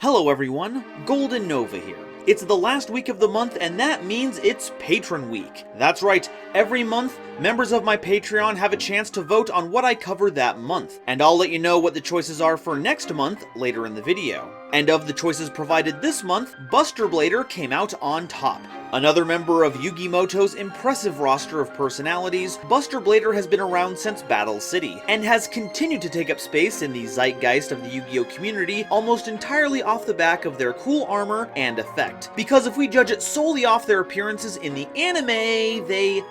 Hello everyone, GoldenNova here. It's the last week of the month and that means it's Patron week. That's right, every month, members of my Patreon have a chance to vote on what I cover that month. And I'll let you know what the choices are for next month later in the video. And of the choices provided this month, Buster Blader came out on top. Another member of Yugimoto's impressive roster of personalities, Buster Blader has been around since Battle City, and has continued to take up space in the zeitgeist of the Yu-Gi-Oh community almost entirely off the back of their cool armor and effect. Because if we judge it solely off their appearances in the anime, they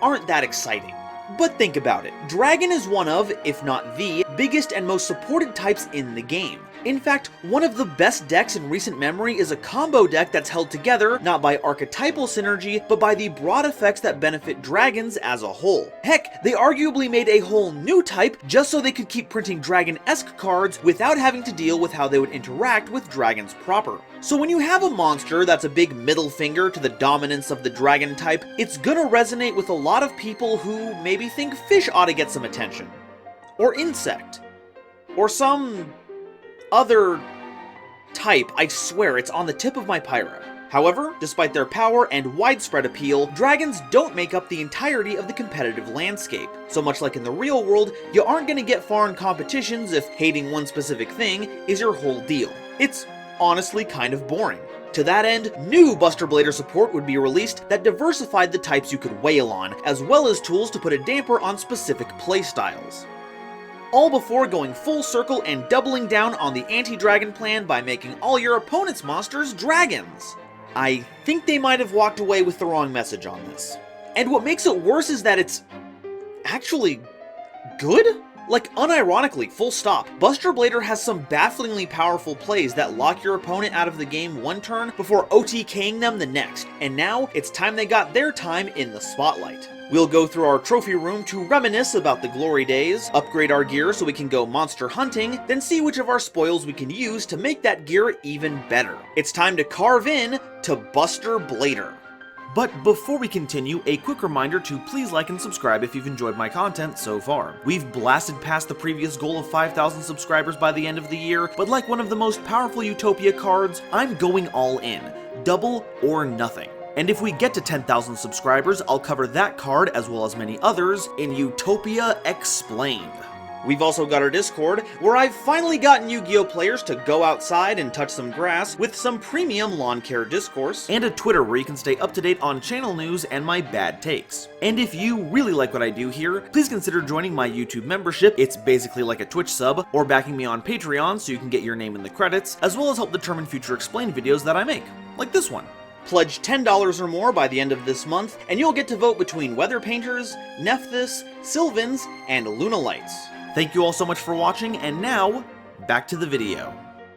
aren't that exciting. But think about it, Dragon is one of, if not the, biggest and most supported types in the game. In fact, one of the best decks in recent memory is a combo deck that's held together not by archetypal synergy, but by the broad effects that benefit dragons as a whole. Heck, they arguably made a whole new type just so they could keep printing dragon-esque cards without having to deal with how they would interact with dragons proper. So when you have a monster that's a big middle finger to the dominance of the dragon type, it's gonna resonate with a lot of people who maybe think fish ought to get some attention. Or insect. Or some other type. I swear, it's on the tip of my pyro. However, despite their power and widespread appeal, dragons don't make up the entirety of the competitive landscape. So much like in the real world, you aren't gonna get far in competitions if hating one specific thing is your whole deal. It's honestly kind of boring. To that end, new Buster Blader support would be released that diversified the types you could wail on, as well as tools to put a damper on specific playstyles. All before going full circle and doubling down on the anti-dragon plan by making all your opponent's monsters dragons. I think they might have walked away with the wrong message on this. And what makes it worse is that it's actually good? Like, unironically, full stop, Buster Blader has some bafflingly powerful plays that lock your opponent out of the game one turn before OTKing them the next, and now it's time they got their time in the spotlight. We'll go through our trophy room to reminisce about the glory days, upgrade our gear so we can go monster hunting, then see which of our spoils we can use to make that gear even better. It's time to carve in to Buster Blader. But before we continue, a quick reminder to please like and subscribe if you've enjoyed my content so far. We've blasted past the previous goal of 5,000 subscribers by the end of the year, but like one of the most powerful Utopia cards, I'm going all in. Double or nothing. And if we get to 10,000 subscribers, I'll cover that card as well as many others in Utopia Explained. We've also got our Discord, where I've finally gotten Yu-Gi-Oh players to go outside and touch some grass with some premium lawn care discourse, and a Twitter where you can stay up to date on channel news and my bad takes. And if you really like what I do here, please consider joining my YouTube membership. It's basically like a Twitch sub, or backing me on Patreon so you can get your name in the credits, as well as help determine future Explained videos that I make, like this one. Pledge $10 or more by the end of this month, and you'll get to vote between Weather Painters, Nephthys, Sylvans, and Lunalights. Thank you all so much for watching, and now, back to the video.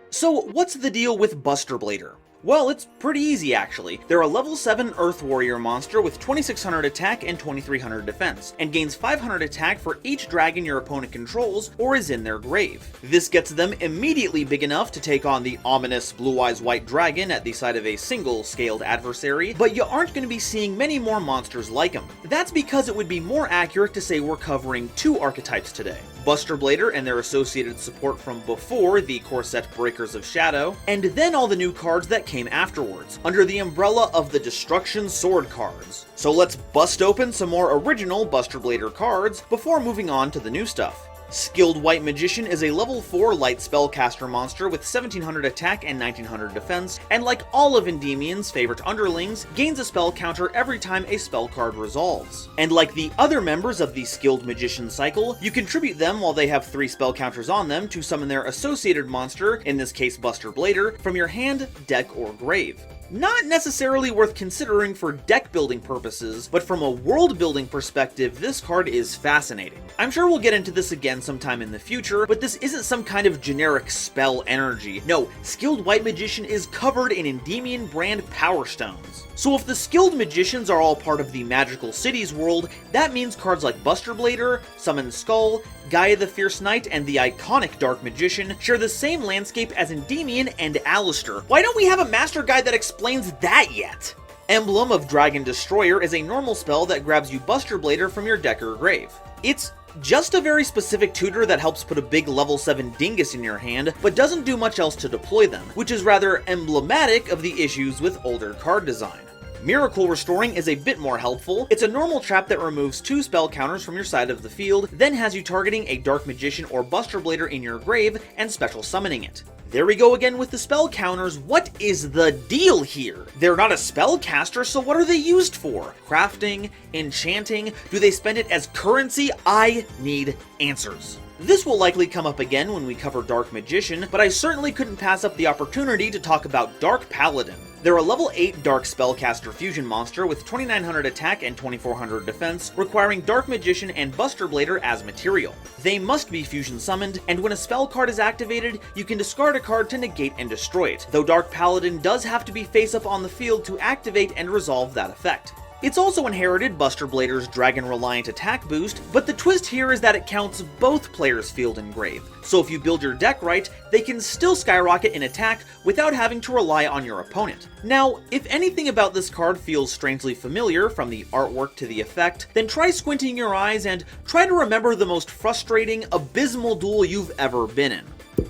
So, what's the deal with Buster Blader? Well, it's pretty easy actually. They're a level 7 Earth Warrior monster with 2600 attack and 2300 defense, and gains 500 attack for each dragon your opponent controls or is in their grave. This gets them immediately big enough to take on the ominous Blue Eyes White Dragon at the side of a single scaled adversary, but you aren't going to be seeing many more monsters like him. That's because it would be more accurate to say we're covering two archetypes today. Buster Blader and their associated support from before the core set Breakers of Shadow, and then all the new cards that came afterwards, under the umbrella of the Destruction Sword cards. So let's bust open some more original Buster Blader cards before moving on to the new stuff. Skilled White Magician is a level 4 light spellcaster monster with 1700 attack and 1900 defense, and like all of Endymion's favorite underlings, gains a spell counter every time a spell card resolves. And like the other members of the Skilled Magician cycle, you contribute them while they have 3 spell counters on them to summon their associated monster, in this case Buster Blader, from your hand, deck, or grave. Not necessarily worth considering for deck building purposes, but from a world building perspective, this card is fascinating. I'm sure we'll get into this again sometime in the future, but this isn't some kind of generic spell energy. No, Skilled White Magician is covered in Endymion brand Power Stones. So if the Skilled Magicians are all part of the Magical Cities world, that means cards like Buster Blader, Summon Skull, Gaia the Fierce Knight, and the iconic Dark Magician share the same landscape as Endymion and Alistair. Why don't we have a master guide that explains that yet? Emblem of Dragon Destroyer is a normal spell that grabs you Buster Blader from your deck or grave. It's just a very specific tutor that helps put a big level 7 dingus in your hand, but doesn't do much else to deploy them, which is rather emblematic of the issues with older card design. Miracle Restoring is a bit more helpful. It's a normal trap that removes 2 spell counters from your side of the field, then has you targeting a Dark Magician or Buster Blader in your grave and special summoning it. There we go again with the spell counters. What is the deal here? They're not a spellcaster, so what are they used for? Crafting? Enchanting? Do they spend it as currency? I need answers. This will likely come up again when we cover Dark Magician, but I certainly couldn't pass up the opportunity to talk about Dark Paladin. They're a level 8 Dark Spellcaster fusion monster with 2900 attack and 2400 defense, requiring Dark Magician and Buster Blader as material. They must be fusion summoned, and when a spell card is activated, you can discard a card to negate and destroy it, though Dark Paladin does have to be face up on the field to activate and resolve that effect. It's also inherited Buster Blader's Dragon-reliant attack boost, but the twist here is that it counts both players' field and grave, so if you build your deck right, they can still skyrocket in attack without having to rely on your opponent. Now, if anything about this card feels strangely familiar, from the artwork to the effect, then try squinting your eyes and try to remember the most frustrating, abysmal duel you've ever been in.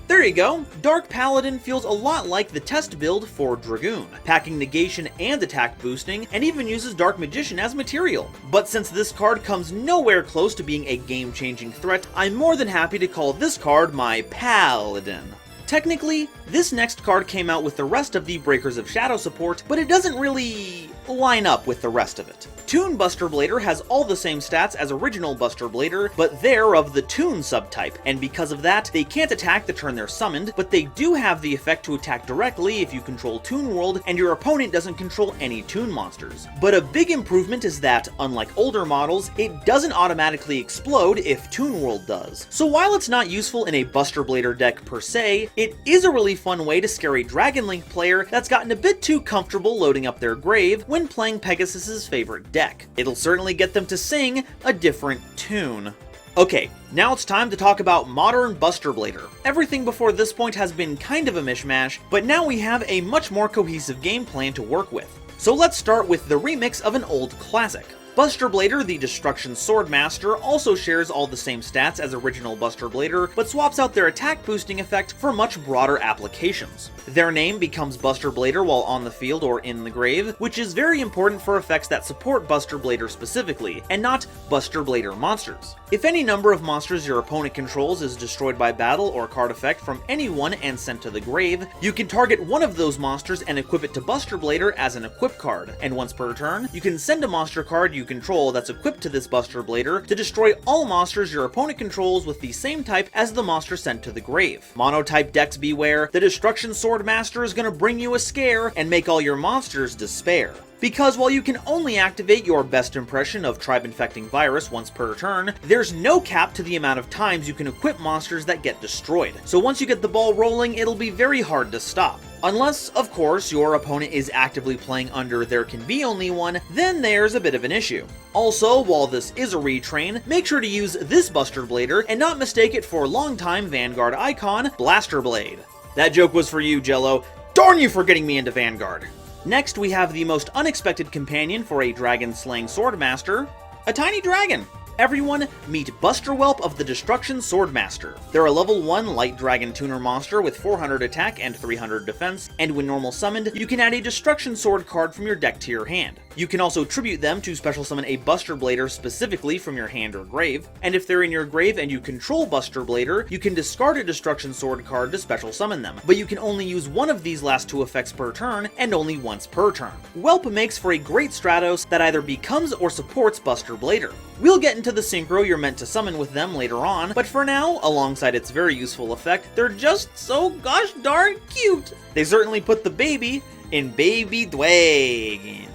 There you go, Dark Paladin feels a lot like the test build for Dragoon, packing negation and attack boosting, and even uses Dark Magician as material. But since this card comes nowhere close to being a game-changing threat, I'm more than happy to call this card my Paladin. Technically, this next card came out with the rest of the Breakers of Shadow support, but it doesn't really line up with the rest of it. Toon Buster Blader has all the same stats as original Buster Blader, but they're of the Toon subtype, and because of that, they can't attack the turn they're summoned, but they do have the effect to attack directly if you control Toon World and your opponent doesn't control any Toon monsters. But a big improvement is that, unlike older models, it doesn't automatically explode if Toon World does. So while it's not useful in a Buster Blader deck per se, it is a really fun way to scare a Dragon Link player that's gotten a bit too comfortable loading up their grave when playing Pegasus's favorite deck. It'll certainly get them to sing a different tune. Okay, now it's time to talk about modern Buster Blader. Everything before this point has been kind of a mishmash, but now we have a much more cohesive game plan to work with. So let's start with the remix of an old classic. Buster Blader, the Destruction Swordmaster, also shares all the same stats as original Buster Blader, but swaps out their attack boosting effect for much broader applications. Their name becomes Buster Blader while on the field or in the grave, which is very important for effects that support Buster Blader specifically, and not Buster Blader monsters. If any number of monsters your opponent controls is destroyed by battle or card effect from anyone and sent to the grave, you can target one of those monsters and equip it to Buster Blader as an equip card, and once per turn, you can send a monster card you control that's equipped to this Buster Blader to destroy all monsters your opponent controls with the same type as the monster sent to the grave. Monotype decks beware, the Destruction Swordmaster is gonna bring you a scare and make all your monsters despair. Because while you can only activate your best impression of Tribe Infecting Virus once per turn, there's no cap to the amount of times you can equip monsters that get destroyed. So once you get the ball rolling, it'll be very hard to stop. Unless, of course, your opponent is actively playing under There Can Be Only One, then there's a bit of an issue. Also, while this is a retrain, make sure to use this Buster Blader and not mistake it for longtime Vanguard icon, Blaster Blade. That joke was for you, Jello. Darn you for getting me into Vanguard! Next, we have the most unexpected companion for a dragon-slaying swordmaster, a tiny dragon. Everyone, meet Buster Whelp of the Destruction Swordmaster. They're a level 1 light dragon tuner monster with 400 attack and 300 defense, and when normal summoned, you can add a Destruction Sword card from your deck to your hand. You can also tribute them to special summon a Buster Blader specifically from your hand or grave, and if they're in your grave and you control Buster Blader, you can discard a Destruction Sword card to special summon them, but you can only use one of these last 2 effects per turn, and only once per turn. Whelp makes for a great Stratos that either becomes or supports Buster Blader. We'll get into the synchro you're meant to summon with them later on, but for now, alongside its very useful effect, they're just so gosh darn cute! They certainly put the baby in Baby Dwagon.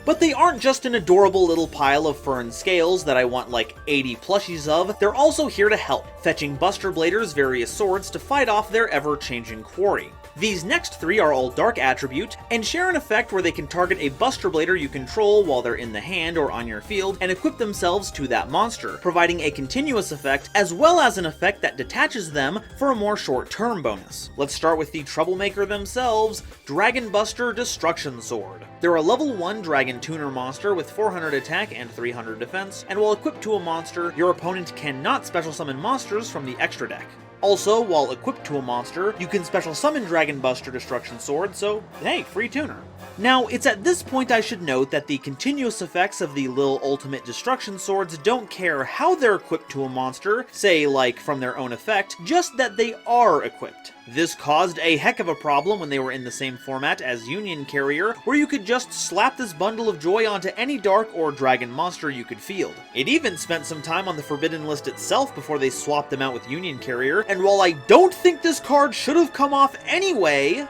But they aren't just an adorable little pile of fur and scales that I want like 80 plushies of, they're also here to help, fetching Buster Blader's various swords to fight off their ever-changing quarry. These next 3 are all Dark attribute, and share an effect where they can target a Buster Blader you control while they're in the hand or on your field, and equip themselves to that monster, providing a continuous effect as well as an effect that detaches them for a more short-term bonus. Let's start with the troublemaker themselves, Dragon Buster Destruction Sword. They're a level 1 Dragon Tuner monster with 400 attack and 300 defense, and while equipped to a monster, your opponent cannot special summon monsters from the extra deck. Also, while equipped to a monster, you can special summon Dragon Buster Destruction Sword, so hey, free tuner. Now, it's at this point I should note that the continuous effects of the Lil Ultimate Destruction Swords don't care how they're equipped to a monster, say like from their own effect, just that they are equipped. This caused a heck of a problem when they were in the same format as Union Carrier, where you could just slap this bundle of joy onto any dark or dragon monster you could field. It even spent some time on the Forbidden list itself before they swapped them out with Union Carrier, and while I don't think this card should have come off anyway,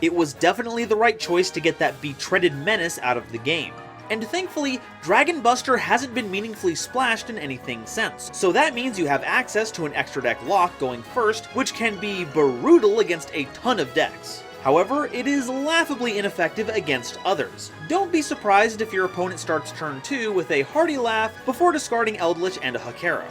it was definitely the right choice to get that Betreaded Menace out of the game. And thankfully, Dragon Buster hasn't been meaningfully splashed in anything since, so that means you have access to an extra deck lock going first, which can be brutal against a ton of decks. However, it is laughably ineffective against others. Don't be surprised if your opponent starts turn 2 with a hearty laugh before discarding Eldritch and a Hakero.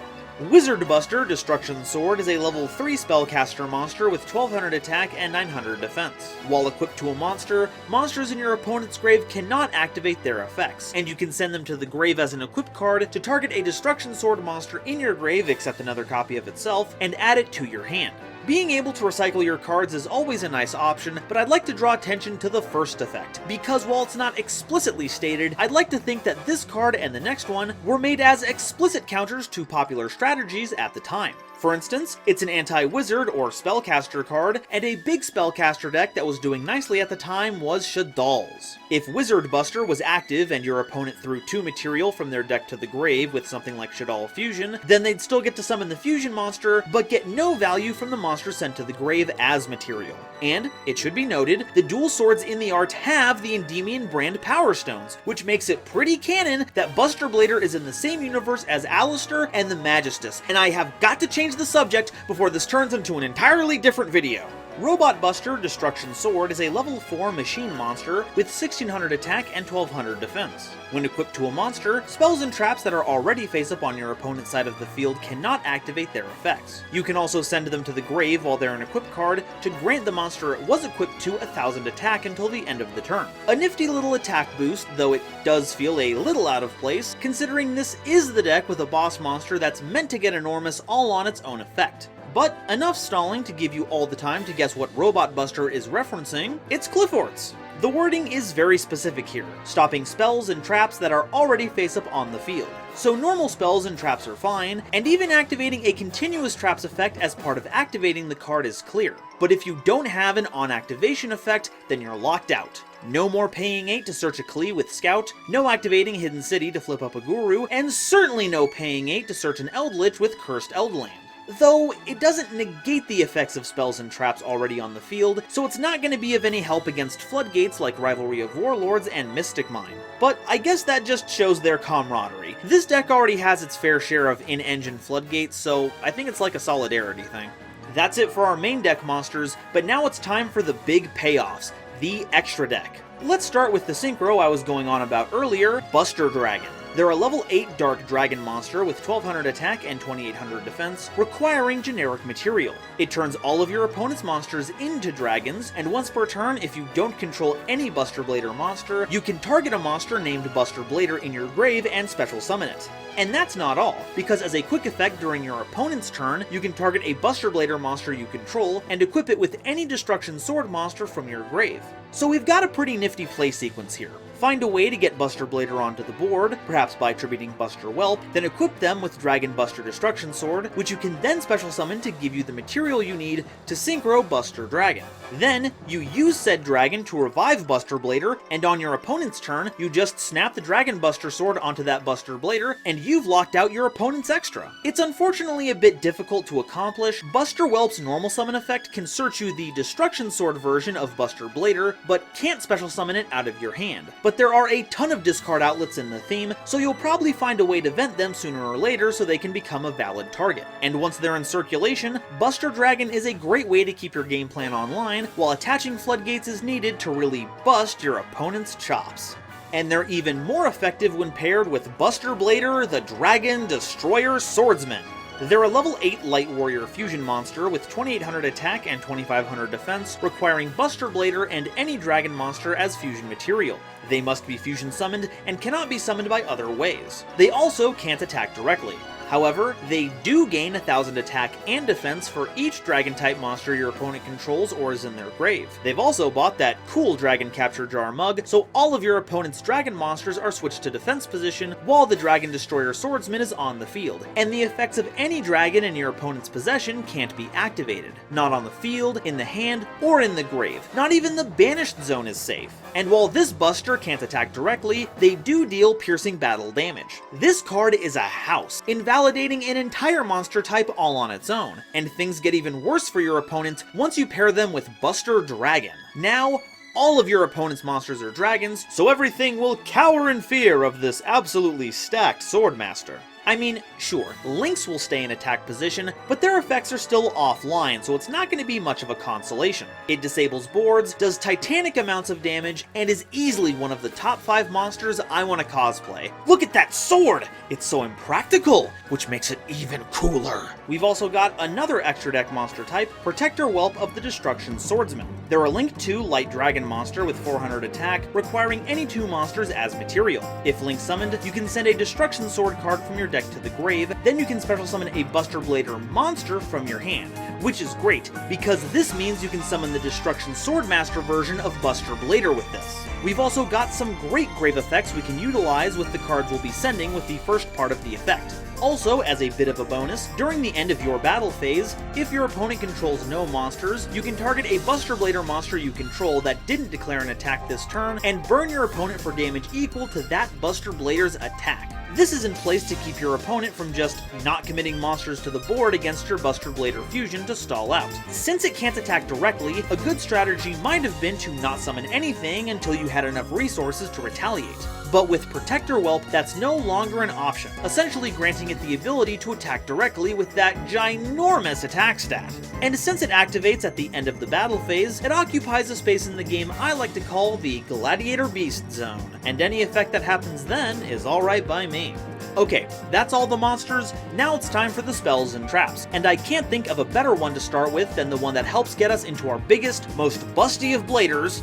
Wizard Buster Destruction Sword is a level 3 spellcaster monster with 1200 attack and 900 defense. While equipped to a monster, monsters in your opponent's grave cannot activate their effects, and you can send them to the grave as an equipped card to target a Destruction Sword monster in your grave except another copy of itself, and add it to your hand. Being able to recycle your cards is always a nice option, but I'd like to draw attention to the first effect, because while it's not explicitly stated, I'd like to think that this card and the next one were made as explicit counters to popular strategies at the time. For instance, it's an anti-wizard or spellcaster card, and a big spellcaster deck that was doing nicely at the time was Shadal's. If Wizard Buster was active and your opponent threw 2 material from their deck to the grave with something like Shadal Fusion, then they'd still get to summon the fusion monster, but get no value from the monster sent to the grave as material. And, it should be noted, the dual swords in the art have the Endymion brand Power Stones, which makes it pretty canon that Buster Blader is in the same universe as Alistair and the Magistus, and I have got to change the subject before this turns into an entirely different video. Robot Buster Destruction Sword is a level 4 machine monster with 1600 attack and 1200 defense. When equipped to a monster, spells and traps that are already face up on your opponent's side of the field cannot activate their effects. You can also send them to the grave while they're an equipped card to grant the monster it was equipped to 1000 attack until the end of the turn. A nifty little attack boost, though it does feel a little out of place, considering this is the deck with a boss monster that's meant to get enormous all on its own effect. But enough stalling to give you all the time to guess what Robot Buster is referencing, it's Clifford's. The wording is very specific here, stopping spells and traps that are already face up on the field. So normal spells and traps are fine, and even activating a continuous traps effect as part of activating the card is clear. But if you don't have an on-activation effect, then you're locked out. No more paying 8 to search a Klee with Scout, no activating Hidden City to flip up a Guru, and certainly no paying 8 to search an Eldritch with Cursed Eldland. Though, it doesn't negate the effects of spells and traps already on the field, so it's not going to be of any help against floodgates like Rivalry of Warlords and Mystic Mine. But I guess that just shows their camaraderie. This deck already has its fair share of in-engine floodgates, so I think it's like a solidarity thing. That's it for our main deck monsters, but now it's time for the big payoffs, the extra deck. Let's start with the synchro I was going on about earlier, Buster Dragon. They're a level 8 Dark Dragon monster with 1200 attack and 2800 defense, requiring generic material. It turns all of your opponent's monsters into dragons, and once per turn, if you don't control any Buster Blader monster, you can target a monster named Buster Blader in your grave and special summon it. And that's not all, because as a quick effect during your opponent's turn, you can target a Buster Blader monster you control and equip it with any Destruction Sword monster from your grave. So we've got a pretty nifty play sequence here. Find a way to get Buster Blader onto the board, perhaps by attributing Buster Whelp, then equip them with Dragon Buster Destruction Sword, which you can then special summon to give you the material you need to synchro Buster Dragon. Then, you use said dragon to revive Buster Blader, and on your opponent's turn, you just snap the Dragon Buster Sword onto that Buster Blader, and you've locked out your opponent's extra. It's unfortunately a bit difficult to accomplish. Buster Whelp's normal summon effect can search you the Destruction Sword version of Buster Blader, but can't special summon it out of your hand. but there are a ton of discard outlets in the theme, so you'll probably find a way to vent them sooner or later so they can become a valid target. And once they're in circulation, Buster Dragon is a great way to keep your game plan online, while attaching floodgates is needed to really bust your opponent's chops. And they're even more effective when paired with Buster Blader, the Dragon Destroyer Swordsman. They're a level 8 Light Warrior fusion monster with 2800 attack and 2500 defense, requiring Buster Blader and any dragon monster as fusion material. They must be fusion summoned and cannot be summoned by other ways. They also can't attack directly. However, they do gain 1000 attack and defense for each dragon-type monster your opponent controls or is in their grave. They've also bought that cool Dragon Capture Jar mug, so all of your opponent's dragon monsters are switched to defense position while the Dragon Destroyer Swordsman is on the field, and the effects of any dragon in your opponent's possession can't be activated. Not on the field, in the hand, or in the grave. Not even the banished zone is safe. And while this Buster can't attack directly, they do deal piercing battle damage. This card is a house, invalidating an entire monster type all on its own, and things get even worse for your opponent once you pair them with Buster Dragon. Now, all of your opponent's monsters are dragons, so everything will cower in fear of this absolutely stacked Swordmaster. I mean, sure, Lynx will stay in attack position, but their effects are still offline, so it's not going to be much of a consolation. It disables boards, does titanic amounts of damage, and is easily one of the top 5 monsters I want to cosplay. Look at that sword! It's so impractical, which makes it even cooler. We've also got another extra deck monster type, Protector Whelp of the Destruction Swordsman. They're a Link 2 Light Dragon monster with 400 attack, requiring any 2 monsters as material. If Link summoned, you can send a Destruction Sword card from your deck to the grave, then you can special summon a Buster Blader monster from your hand, which is great, because this means you can summon the Destruction Swordmaster version of Buster Blader with this. We've also got some great grave effects we can utilize with the cards we'll be sending with the first part of the effect. Also, as a bit of a bonus, during the end of your battle phase, if your opponent controls no monsters, you can target a Buster Blader monster you control that didn't declare an attack this turn, and burn your opponent for damage equal to that Buster Blader's attack. This is in place to keep your opponent from just not committing monsters to the board against your Buster Blader fusion to stall out. Since it can't attack directly, a good strategy might have been to not summon anything until you had enough resources to retaliate. But with Protector Whelp, that's no longer an option, essentially granting it the ability to attack directly with that ginormous attack stat. And since it activates at the end of the battle phase, it occupies a space in the game I like to call the Gladiator Beast Zone, and any effect that happens then is alright by me. Okay, that's all the monsters, now it's time for the spells and traps, and I can't think of a better one to start with than the one that helps get us into our biggest, most busty of bladers,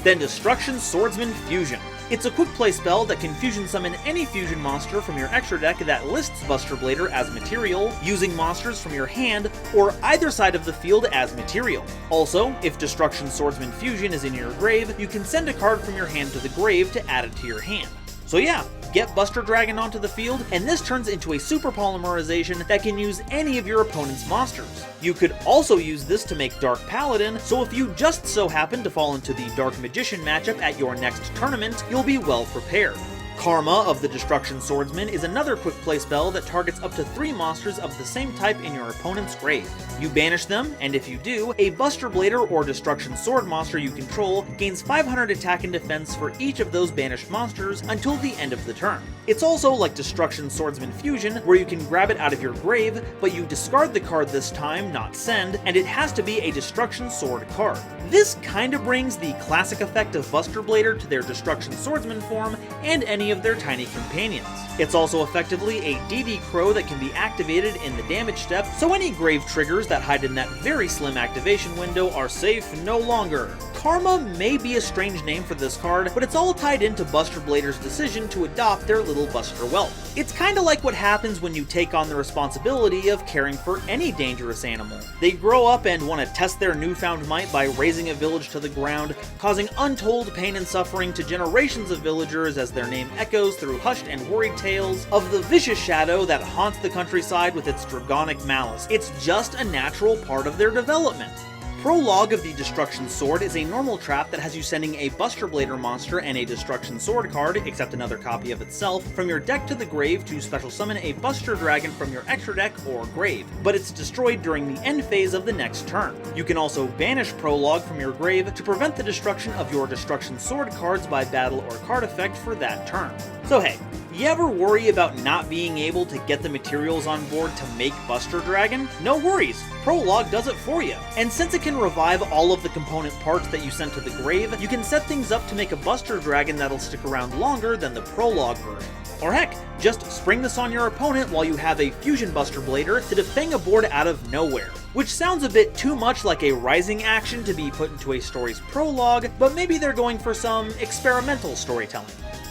than Destruction Swordsman Fusion. It's a quick play spell that can fusion summon any fusion monster from your extra deck that lists Buster Blader as material, using monsters from your hand or either side of the field as material. Also, if Destruction Swordsman Fusion is in your grave, you can send a card from your hand to the grave to add it to your hand. So yeah, get Buster Dragon onto the field, and this turns into a super polymerization that can use any of your opponent's monsters. You could also use this to make Dark Paladin, so if you just so happen to fall into the Dark Magician matchup at your next tournament, you'll be well prepared. Karma of the Destruction Swordsman is another quick play spell that targets up to 3 monsters of the same type in your opponent's grave. You banish them, and if you do, a Buster Blader or Destruction Sword monster you control gains 500 attack and defense for each of those banished monsters until the end of the turn. It's also like Destruction Swordsman Fusion, where you can grab it out of your grave, but you discard the card this time, not send, and it has to be a Destruction Sword card. This kinda brings the classic effect of Buster Blader to their Destruction Swordsman form and any of their tiny companions. It's also effectively a DD Crow that can be activated in the damage step, so any grave triggers that hide in that very slim activation window are safe no longer. Karma may be a strange name for this card, but it's all tied into Buster Blader's decision to adopt their little Buster Whelp. It's kinda like what happens when you take on the responsibility of caring for any dangerous animal. They grow up and want to test their newfound might by razing a village to the ground, causing untold pain and suffering to generations of villagers as their name echoes through hushed and worried tales of the vicious shadow that haunts the countryside with its draconic malice. It's just a natural part of their development. Prologue of the Destruction Sword is a normal trap that has you sending a Buster Blader monster and a Destruction Sword card, except another copy of itself, from your deck to the grave to special summon a Buster Dragon from your extra deck or grave, but it's destroyed during the end phase of the next turn. You can also banish Prologue from your grave to prevent the destruction of your Destruction Sword cards by battle or card effect for that turn. So hey, you ever worry about not being able to get the materials on board to make Buster Dragon? No worries, Prologue does it for you. And since it can revive all of the component parts that you sent to the grave, you can set things up to make a Buster Dragon that'll stick around longer than the Prologue version. Or heck, just spring this on your opponent while you have a Fusion Buster Blader to defang a board out of nowhere. Which sounds a bit too much like a Rising action to be put into a story's prologue, but maybe they're going for some experimental storytelling.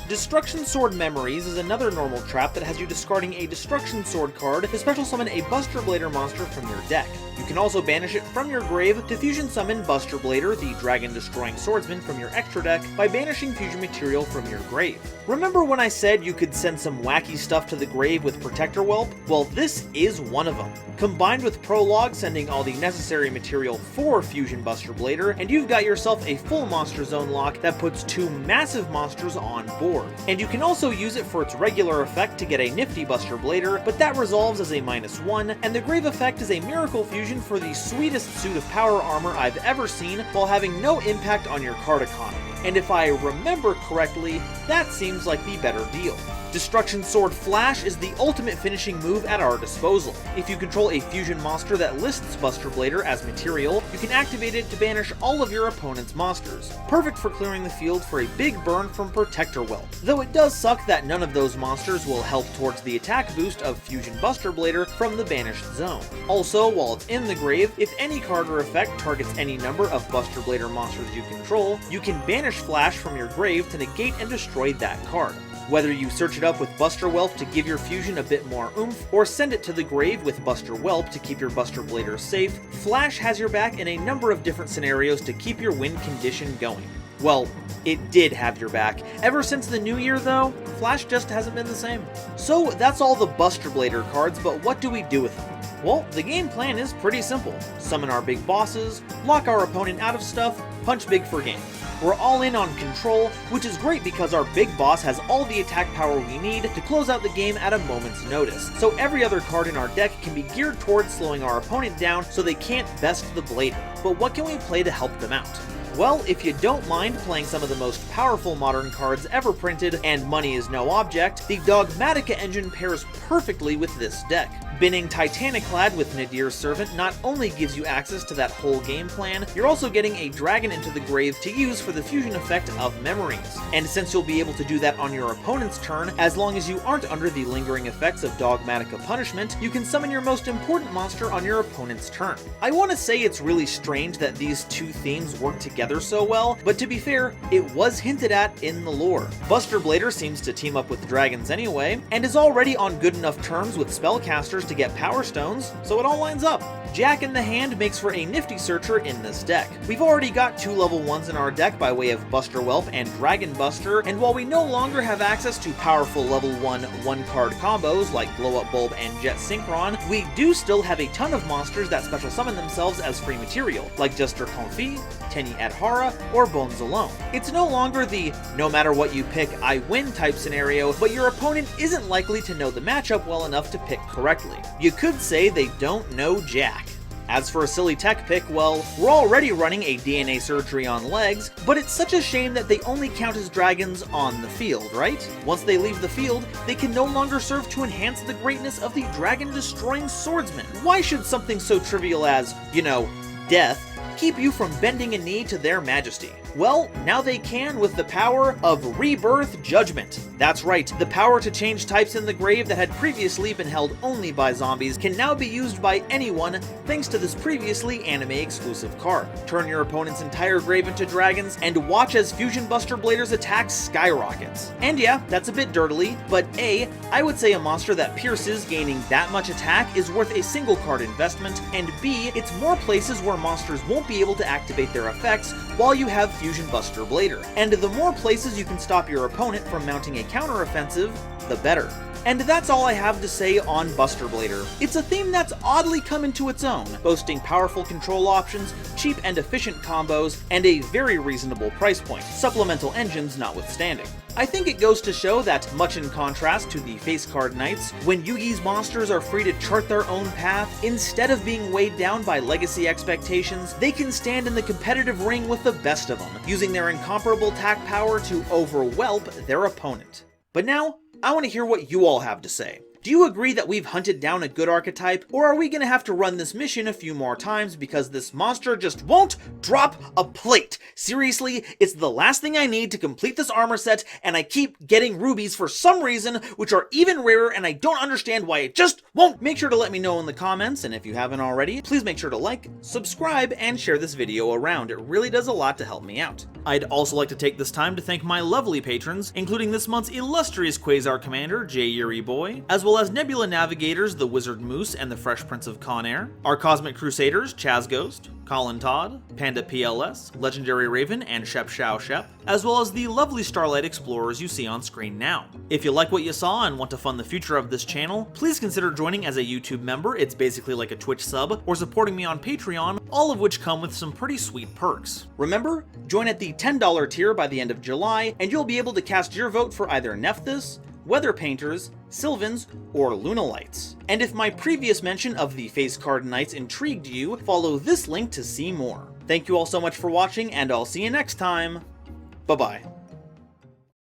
Destruction Sword Memories is another normal trap that has you discarding a Destruction Sword card to special summon a Buster Blader monster from your deck. You can also banish it from your grave to fusion summon Buster Blader, the dragon-destroying swordsman, from your extra deck by banishing fusion material from your grave. Remember when I said you could send some wacky stuff to the grave with Protector Whelp? Well, this is one of them. Combined with Prologue sending all the necessary material for Fusion Buster Blader, and you've got yourself a full Monster Zone lock that puts 2 massive monsters on board. And you can also use it for its regular effect to get a nifty Buster Blader, but that resolves as a -1, and the grave effect is a Miracle Fusion for the sweetest suit of power armor I've ever seen while having no impact on your card economy. And if I remember correctly, that seems like the better deal. Destruction Sword Flash is the ultimate finishing move at our disposal. If you control a fusion monster that lists Buster Blader as material, you can activate it to banish all of your opponent's monsters. Perfect for clearing the field for a big burn from Protector Whelp. Though it does suck that none of those monsters will help towards the attack boost of Fusion Buster Blader from the banished zone. Also, while it's in the grave, if any card or effect targets any number of Buster Blader monsters you control, you can banish Flash from your grave to negate and destroy that card. Whether you search it up with Buster Whelp to give your fusion a bit more oomph, or send it to the grave with Buster Whelp to keep your Buster Blader safe, Flash has your back in a number of different scenarios to keep your win condition going. Well, it did have your back. Ever since the new year though, Flash just hasn't been the same. So that's all the Buster Blader cards, but what do we do with them? Well, the game plan is pretty simple. Summon our big bosses, lock our opponent out of stuff, punch big for game. We're all in on control, which is great because our big boss has all the attack power we need to close out the game at a moment's notice, so every other card in our deck can be geared towards slowing our opponent down so they can't best the Blader. But what can we play to help them out? Well, if you don't mind playing some of the most powerful modern cards ever printed, and money is no object, the Dogmatica engine pairs perfectly with this deck. Binning Titaniclad with Nadir's Servant not only gives you access to that whole game plan, you're also getting a dragon into the grave to use for the fusion effect of Memories. And since you'll be able to do that on your opponent's turn, as long as you aren't under the lingering effects of Dogmatica Punishment, you can summon your most important monster on your opponent's turn. I want to say it's really strange that these two themes work together so well, but to be fair, it was hinted at in the lore. Buster Blader seems to team up with dragons anyway, and is already on good enough terms with spellcasters to get Power Stones, so it all lines up. Jack in the Hand makes for a nifty searcher in this deck. We've already got 2 level 1s in our deck by way of Buster Whelp and Dragon Buster, and while we no longer have access to powerful level 1 1-card combos like Blow Up Bulb and Jet Synchron, we do still have a ton of monsters that special summon themselves as free material, like Jester Confit, Tenny Adhara, or Bones Alone. It's no longer the no matter what you pick, I win type scenario, but your opponent isn't likely to know the matchup well enough to pick correctly. You could say they don't know Jack. As for a silly tech pick, well, we're already running a DNA surgery on legs, but it's such a shame that they only count as dragons on the field, right? Once they leave the field, they can no longer serve to enhance the greatness of the dragon-destroying swordsman. Why should something so trivial as, death, keep you from bending a knee to their majesty? Well, now they can with the power of Rebirth Judgment. That's right, the power to change types in the grave that had previously been held only by zombies can now be used by anyone thanks to this previously anime-exclusive card. Turn your opponent's entire grave into dragons, and watch as Fusion Buster Blader's attack skyrockets. And yeah, that's a bit dirtily, but A, I would say a monster that pierces gaining that much attack is worth a single card investment, and B, it's more places where monsters won't be able to activate their effects while you have Fusion Buster Blader. And the more places you can stop your opponent from mounting a counteroffensive, the better. And that's all I have to say on Buster Blader. It's a theme that's oddly come into its own, boasting powerful control options, cheap and efficient combos, and a very reasonable price point, supplemental engines notwithstanding. I think it goes to show that, much in contrast to the Face Card Knights, when Yugi's monsters are free to chart their own path, instead of being weighed down by legacy expectations, they can stand in the competitive ring with the best of them, using their incomparable attack power to overwhelm their opponent. But now, I want to hear what you all have to say. Do you agree that we've hunted down a good archetype, or are we gonna have to run this mission a few more times because this monster just won't drop a plate? Seriously, it's the last thing I need to complete this armor set, and I keep getting rubies for some reason, which are even rarer, and I don't understand why it just won't. Make sure to let me know in the comments, and if you haven't already, please make sure to like, subscribe, and share this video around. It really does a lot to help me out. I'd also like to take this time to thank my lovely patrons, including this month's illustrious Quasar Commander, J. Yuri Boy, as well as Nebula Navigators, the Wizard Moose, and the Fresh Prince of Conair, our Cosmic Crusaders, Chaz Ghost, Colin Todd, Panda PLS, Legendary Raven, and Shep Shao Shep, as well as the lovely Starlight Explorers you see on screen now. If you like what you saw and want to fund the future of this channel, please consider joining as a YouTube member. It's basically like a Twitch sub, or supporting me on Patreon, all of which come with some pretty sweet perks. Remember, join at the $10 tier by the end of July, and you'll be able to cast your vote for either Nephthys, Weather Painters, Sylvans, or Lunalights. And if my previous mention of the Face Card Knights intrigued you, follow this link to see more. Thank you all so much for watching, and I'll see you next time. Bye-bye.